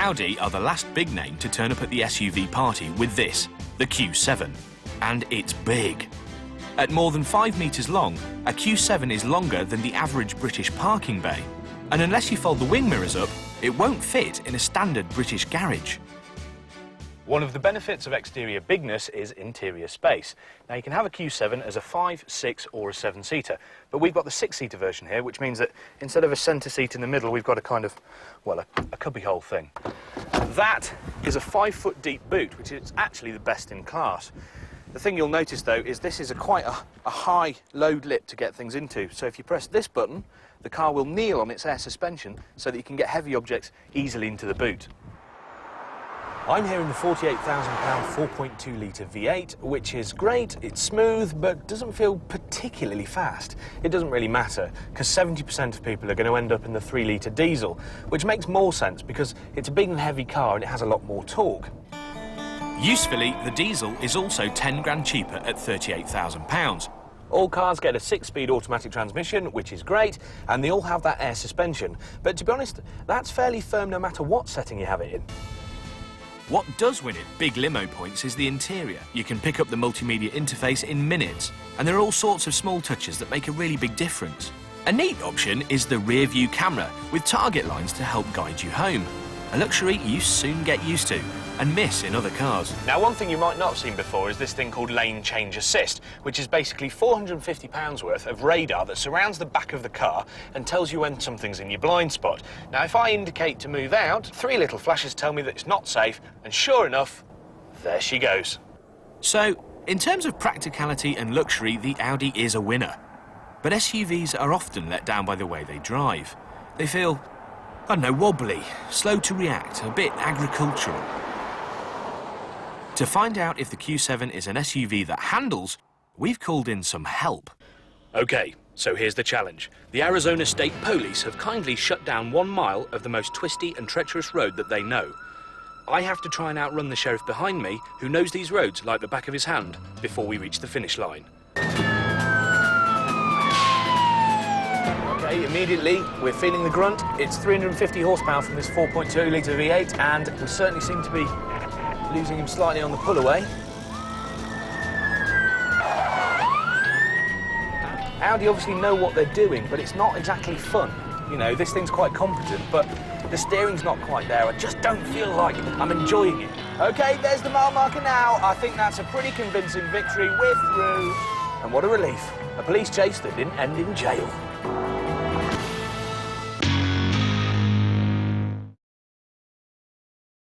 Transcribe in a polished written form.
Audi are the last big name to turn up at the SUV party with this, the Q7. And it's big. At more than 5 metres long, a Q7 is longer than the average British parking bay. And unless you fold the wing mirrors up, it won't fit in a standard British garage. One of the benefits of exterior bigness is interior space. Now, you can have a Q7 as a 5, 6 or a 7-seater, but we've got the 6-seater version here, which means that instead of a centre seat in the middle, we've got a kind of, well, a cubbyhole thing. That is a 5-foot deep boot, which is actually the best in class. The thing you'll notice, though, is this is quite a high load lip to get things into. So if you press this button, the car will kneel on its air suspension so that you can get heavy objects easily into the boot. I'm here in the £48,000 4.2-litre V8, which is great, it's smooth, but doesn't feel particularly fast. It doesn't really matter, because 70% of people are going to end up in the 3-litre diesel, which makes more sense because it's a big and heavy car and it has a lot more torque. Usefully, the diesel is also 10 grand cheaper at £38,000. All cars get a 6-speed automatic transmission, which is great, and they all have that air suspension. But to be honest, that's fairly firm no matter what setting you have it in. What does win it big limo points is the interior. You can pick up the multimedia interface in minutes, and there are all sorts of small touches that make a really big difference. A neat option is the rear view camera, with target lines to help guide you home. A luxury you soon get used to and miss in other cars. Now, one thing you might not have seen before is this thing called lane change assist, which is basically £450 worth of radar that surrounds the back of the car and tells you when something's in your blind spot. Now, if I indicate to move out, 3 little flashes tell me that it's not safe, and sure enough, there she goes. So, in terms of practicality and luxury, the Audi is a winner. But SUVs are often let down by the way they drive. They feel, I don't know, wobbly, slow to react, a bit agricultural. To find out if the Q7 is an SUV that handles, we've called in some help. OK, so here's the challenge. The Arizona State Police have kindly shut down 1 mile of the most twisty and treacherous road that they know. I have to try and outrun the sheriff behind me, who knows these roads like the back of his hand, before we reach the finish line. OK, immediately we're feeling the grunt. It's 350 horsepower from this 4.2-litre V8, and we certainly seem to be losing him slightly on the pull away. Audi obviously know what they're doing, but it's not exactly fun. You know, this thing's quite competent, but the steering's not quite there. I just don't feel like I'm enjoying it. OK, there's the mile marker now. I think that's a pretty convincing victory. We're through. And what a relief. A police chase that didn't end in jail.